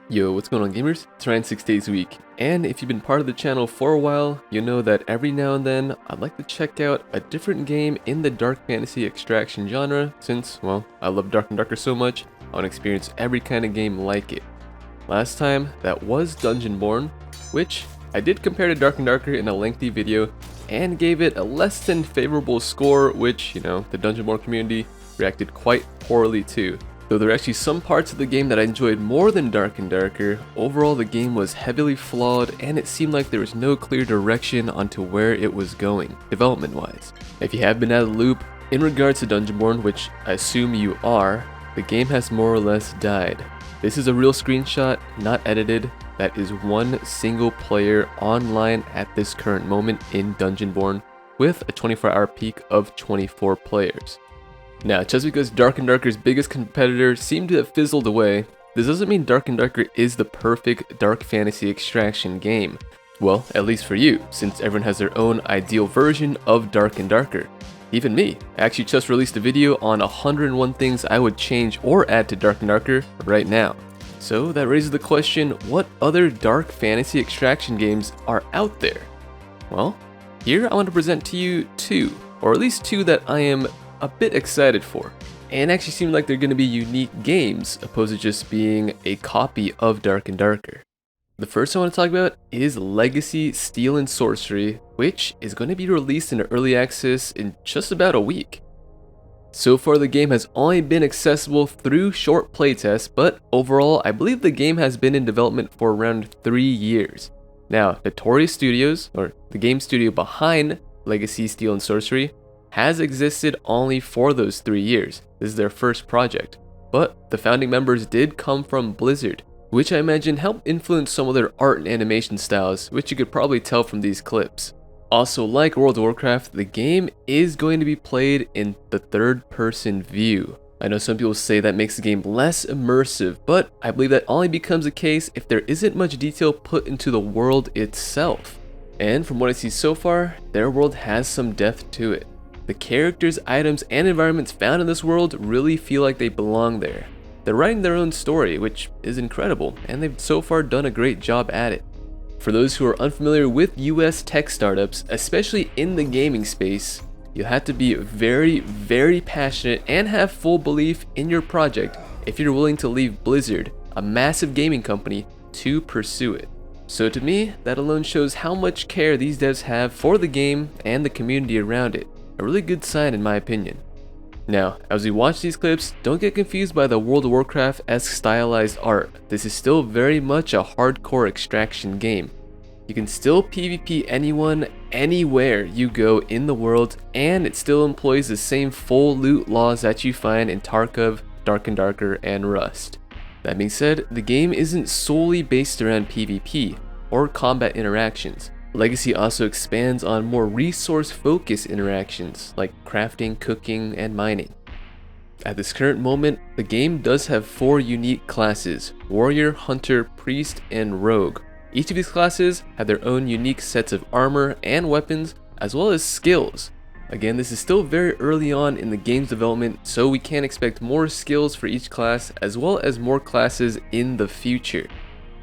Yo, what's going on, gamers? It's Ryan 6 days a week, and if you've been part of the channel for a while, you know that every now and then I'd like to check out a different game in the dark fantasy extraction genre since, well, I love Dark and Darker so much, I want to experience every kind of game like it. Last time, that was Dungeonborn, which I did compare to Dark and Darker in a lengthy video and gave it a less than favorable score, which, the Dungeonborn community reacted quite poorly to. Though there are actually some parts of the game that I enjoyed more than Dark and Darker, overall the game was heavily flawed and it seemed like there was no clear direction onto where it was going, development-wise. If you have been out of the loop, in regards to Dungeonborn, which I assume you are, the game has more or less died. This is a real screenshot, not edited, that is one single player online at this current moment in Dungeonborn, with a 24-hour peak of 24 players. Now, just because Dark and Darker's biggest competitor seemed to have fizzled away, this doesn't mean Dark and Darker is the perfect dark fantasy extraction game. Well, at least for you, since everyone has their own ideal version of Dark and Darker. Even me. I actually just released a video on 101 things I would change or add to Dark and Darker right now. So that raises the question, what other dark fantasy extraction games are out there? Well, here I want to present to you two, or at least two that I am a bit excited for, and actually seem like they're going to be unique games opposed to just being a copy of Dark and Darker. The first I want to talk about is Legacy Steel and Sorcery, which is going to be released in early access in just about a week. So far the game has only been accessible through short playtests, but overall I believe the game has been in development for around 3 years. Now, Notorious Studios, or the game studio behind Legacy Steel and Sorcery, has existed only for those 3 years. This is their first project. But the founding members did come from Blizzard, which I imagine helped influence some of their art and animation styles, which you could probably tell from these clips. Also, like World of Warcraft, the game is going to be played in the third-person view. I know some people say that makes the game less immersive, but I believe that only becomes the case if there isn't much detail put into the world itself. And from what I see so far, their world has some depth to it. The characters, items, and environments found in this world really feel like they belong there. They're writing their own story, which is incredible, and they've so far done a great job at it. For those who are unfamiliar with US tech startups, especially in the gaming space, you have to be very, very passionate and have full belief in your project if you're willing to leave Blizzard, a massive gaming company, to pursue it. So to me, that alone shows how much care these devs have for the game and the community around it. A really good sign in my opinion. Now, as we watch these clips, don't get confused by the World of Warcraft-esque stylized art. This is still very much a hardcore extraction game. You can still PvP anyone, anywhere you go in the world, and it still employs the same full loot laws that you find in Tarkov, Dark and Darker, and Rust. That being said, the game isn't solely based around PvP or combat interactions. Legacy also expands on more resource-focused interactions like crafting, cooking, and mining. At this current moment, the game does have 4 unique classes: Warrior, Hunter, Priest, and Rogue. Each of these classes have their own unique sets of armor and weapons, as well as skills. Again, this is still very early on in the game's development, so we can expect more skills for each class, as well as more classes in the future.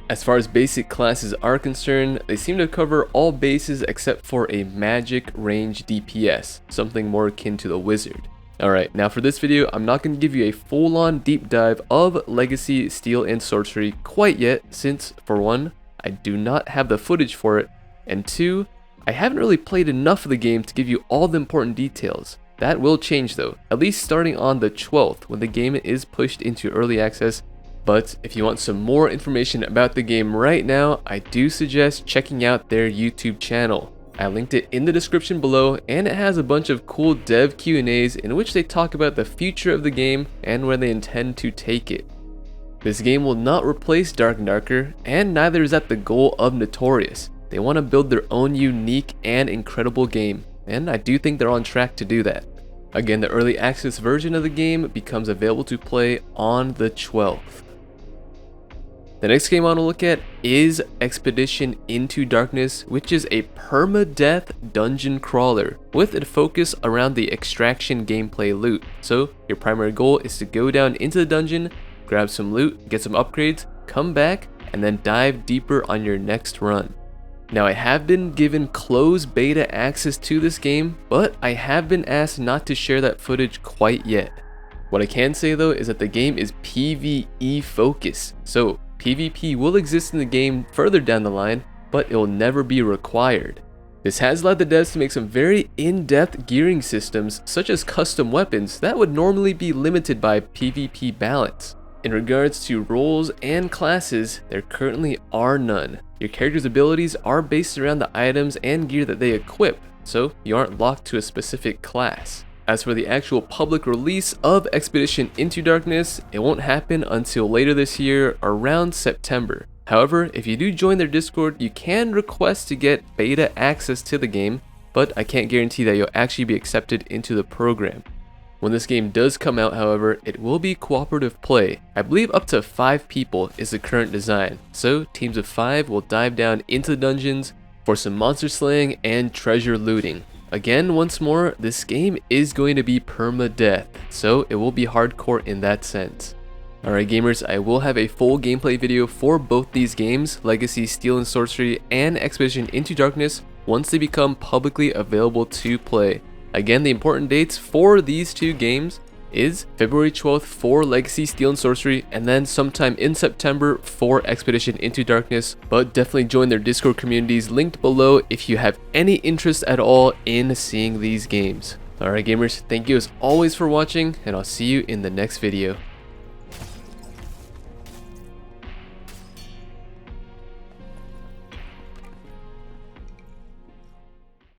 As far as basic classes are concerned, they seem to cover all bases except for a magic range DPS, something more akin to the wizard. Alright, now for this video, I'm not going to give you a full-on deep dive of Legacy Steel and Sorcery quite yet, since, for one, I do not have the footage for it, and two, I haven't really played enough of the game to give you all the important details. That will change though, at least starting on the 12th when the game is pushed into early access. But if you want some more information about the game right now, I do suggest checking out their YouTube channel. I linked it in the description below, and it has a bunch of cool dev Q&As in which they talk about the future of the game and where they intend to take it. This game will not replace Dark and Darker, and neither is that the goal of Notorious. They want to build their own unique and incredible game, and I do think they're on track to do that. Again, the early access version of the game becomes available to play on the 12th. The next game I want to look at is Expedition Into Darkness, which is a permadeath dungeon crawler with a focus around the extraction gameplay loot. So your primary goal is to go down into the dungeon, grab some loot, get some upgrades, come back, and then dive deeper on your next run. Now, I have been given closed beta access to this game, but I have been asked not to share that footage quite yet. What I can say though is that the game is PvE focused, so PvP will exist in the game further down the line, but it will never be required. This has led the devs to make some very in-depth gearing systems, such as custom weapons, that would normally be limited by PvP balance. In regards to roles and classes, there currently are none. Your character's abilities are based around the items and gear that they equip, so you aren't locked to a specific class. As for the actual public release of Expedition Into Darkness, it won't happen until later this year, around September. However, if you do join their Discord, you can request to get beta access to the game, but I can't guarantee that you'll actually be accepted into the program. When this game does come out, however, it will be cooperative play. I believe up to 5 people is the current design, so teams of 5 will dive down into the dungeons for some monster slaying and treasure looting. Again, once more, this game is going to be permadeath, so it will be hardcore in that sense. Alright gamers, I will have a full gameplay video for both these games, Legacy Steel and Sorcery and Expedition Into Darkness, once they become publicly available to play. Again, the important dates for these two games is February 12th for Legacy Steel and Sorcery, and then sometime in September for Expedition Into Darkness, but definitely join their Discord communities linked below if you have any interest at all in seeing these games. Alright gamers, thank you as always for watching, and I'll see you in the next video.